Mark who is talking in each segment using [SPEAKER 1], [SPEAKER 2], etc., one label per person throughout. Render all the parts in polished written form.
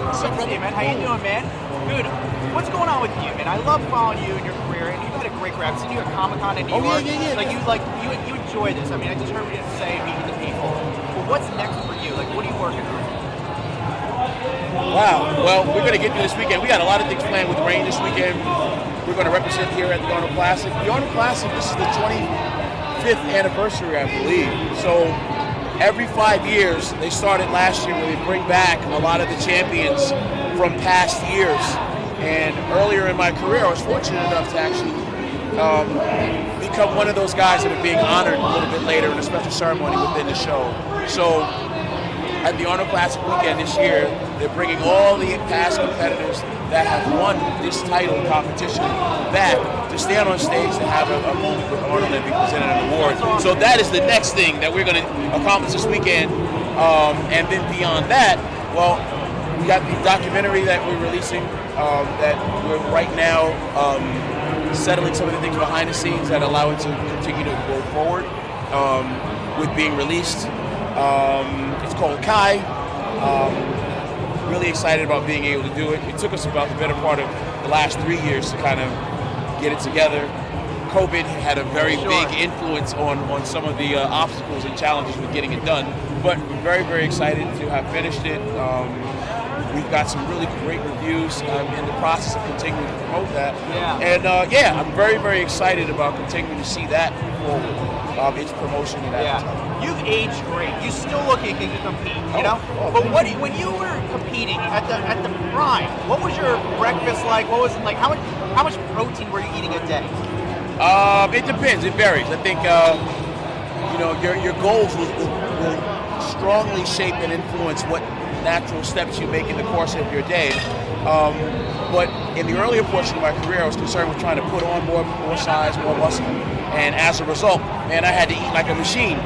[SPEAKER 1] What's up, brother? Hey, man. How you doing, man? Dude, what's going on with you, man? I love following you and your career, and you've had a great career. I've seen you at Comic-Con in New York.
[SPEAKER 2] Yeah.
[SPEAKER 1] You enjoy this. I mean, I just heard what you had to say, meeting the people. But what's next for you? Like, what are you working on?
[SPEAKER 2] Wow. Well, we're going to get to this weekend. We got a lot of things planned with Greene this weekend. We're going to represent here at the Arnold Classic. The Arnold Classic, this is the 25th anniversary, I believe. So every 5 years, they started last year where they bring back a lot of the champions from past years. And earlier in my career, I was fortunate enough to actually become one of those guys that are being honored a little bit later in a special ceremony within the show. So at the Arnold Classic weekend this year, they're bringing all the past competitors that have won this title competition back to stand on stage to have a moment with Arnold and be presented an award. So that is the next thing that we're going to accomplish this weekend. And then beyond that, well, we got the documentary that we're releasing that we're right now settling some of the things behind the scenes that allow it to continue to go forward with being released. It's called Kai. Really excited about being able to do it. It took us about the better part of the last 3 years to kind of get it together. COVID had a very big influence on some of the obstacles and challenges with getting it done. But we're very, very excited to have finished it. We've got some really great reviews in the process of continuing to promote that. And I'm very, very excited about continuing to see that forward. Its promotion and advertising.
[SPEAKER 1] You've aged great. You still look like you can compete, you know? But when you were competing at the prime, what was your breakfast like? What was it like? How much protein were you eating a day?
[SPEAKER 2] It depends. It varies. I think your goals will strongly shape and influence what natural steps you make in the course of your day. But in the earlier portion of my career, I was concerned with trying to put on more size, more muscle. And as a result, man, I had to eat like a machine.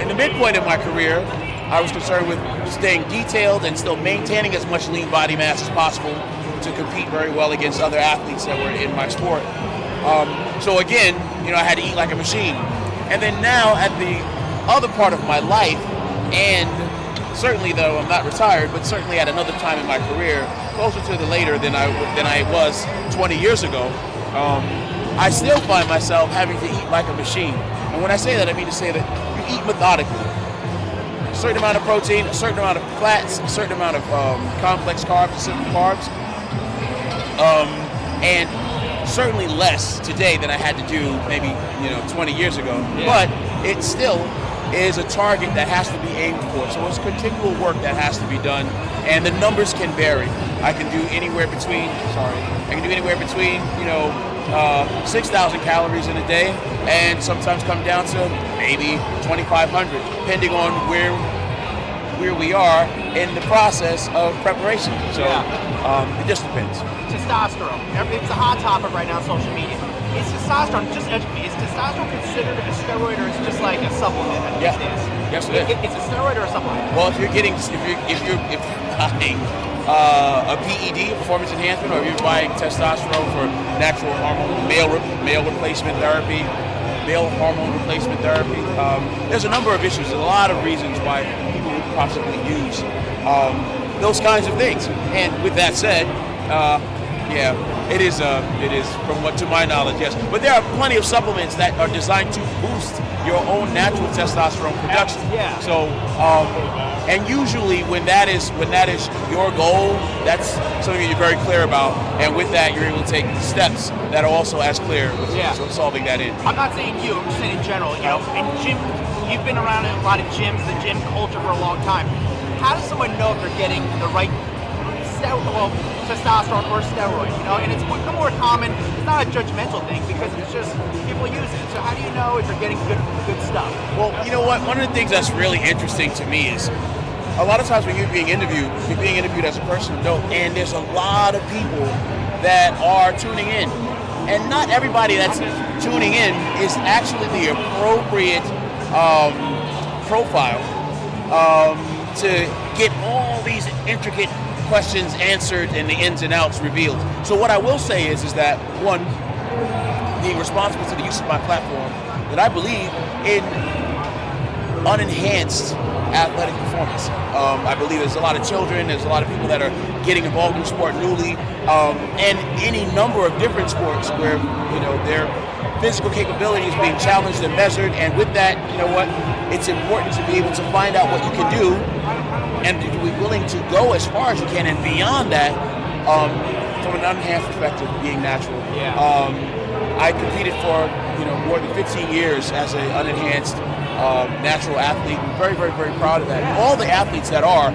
[SPEAKER 2] In the midpoint of my career, I was concerned with staying detailed and still maintaining as much lean body mass as possible to compete very well against other athletes that were in my sport. So again, I had to eat like a machine. And then now at the other part of my life, and certainly though I'm not retired, but certainly at another time in my career, closer to the later than I was 20 years ago, I still find myself having to eat like a machine. And when I say that, I mean to say that you eat methodically. A certain amount of protein, a certain amount of fats, a certain amount of complex carbs, simple carbs, and certainly less today than I had to do maybe 20 years ago. But it still is a target that has to be aimed for. So it's continual work that has to be done, and the numbers can vary. I can do anywhere between 6,000 calories in a day, and sometimes come down to maybe 2,500, depending on where we are in the process of preparation. So it just depends.
[SPEAKER 1] Testosterone. It's a hot topic right now on social media. Is testosterone, just educate, is testosterone considered a steroid, or is it just like a supplement?
[SPEAKER 2] Yes, it is.
[SPEAKER 1] It's a steroid or a supplement?
[SPEAKER 2] Well, if you're buying a PED, performance enhancement, or if you're buying testosterone for natural hormone, male replacement therapy, male hormone replacement therapy, there's a number of issues. There's a lot of reasons why people would possibly use those kinds of things. And with that said, it is to my knowledge, yes. But there are plenty of supplements that are designed to boost your own natural testosterone production. So, and usually when that is your goal, that's something that you're very clear about. And with that, you're able to take steps that are also as clear with solving that in.
[SPEAKER 1] I'm not saying you, I'm just saying in general. In gym, you've been around in a lot of gyms, the gym culture for a long time. How does someone know if they're getting the right testosterone or steroid, and it's become more common. It's not a judgmental thing because it's just people use it. So how do you know if you're getting good stuff?
[SPEAKER 2] Well, you know what? One of the things that's really interesting to me is a lot of times when you're being interviewed as a person of note, and there's a lot of people that are tuning in, and not everybody that's tuning in is actually the appropriate profile to get all these intricate questions answered and the ins and outs revealed. So what I will say is that, one, being responsible to the use of my platform, that I believe in unenhanced athletic performance performance. I believe there's a lot of children, there's a lot of people that are getting involved in the sport newly, and any number of different sports where, you know, their physical capability is being challenged and measured, and with that, you know what, it's important to be able to find out what you can do and to be willing to go as far as you can and beyond that, from an unenhanced perspective, being natural.
[SPEAKER 1] Yeah.
[SPEAKER 2] I competed for, you know, more than 15 years as an unenhanced natural athlete. I'm very, very, very proud of that. And all the athletes that are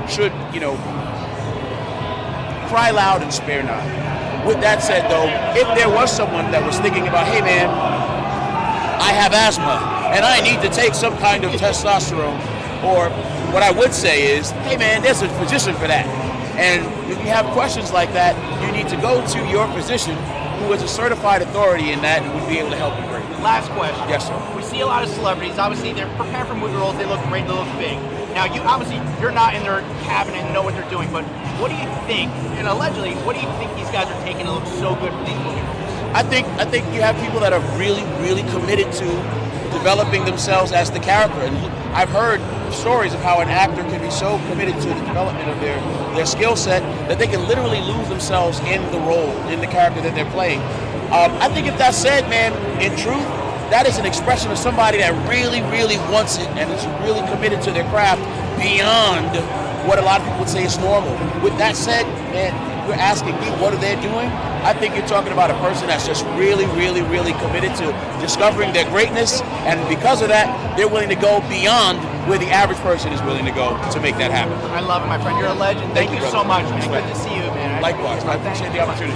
[SPEAKER 2] should, you know, cry loud and spare not. With that said, though, if there was someone that was thinking about, hey man, I have asthma and I need to take some kind of testosterone, or what I would say is, hey man, there's a physician for that. And if you have questions like that, you need to go to your physician who is a certified authority in that and would be able to help you greatly.
[SPEAKER 1] Last question.
[SPEAKER 2] Yes, sir.
[SPEAKER 1] We see a lot of celebrities. Obviously, they're prepared for movie roles. They look great. They look big. Now, you're not in their cabinet and know what they're doing. But what do you think? And allegedly, what do you think these guys are taking to look so good for these movie roles?
[SPEAKER 2] I think you have people that are really, really committed to developing themselves as the character. And I've heard stories of how an actor can be so committed to the development of their skill set that they can literally lose themselves in the role, in the character that they're playing. I think if that's said, man, in truth, that is an expression of somebody that really, really wants it and is really committed to their craft beyond what a lot of people would say is normal. With that said, man, if you're asking me what are they doing, I think you're talking about a person that's just really, really, really committed to discovering their greatness, and because of that, they're willing to go beyond where the average person is willing to go to make that happen.
[SPEAKER 1] I love it, my friend. You're a legend. Thank you so much, man. Good to see you, man.
[SPEAKER 2] Likewise. I appreciate the opportunity.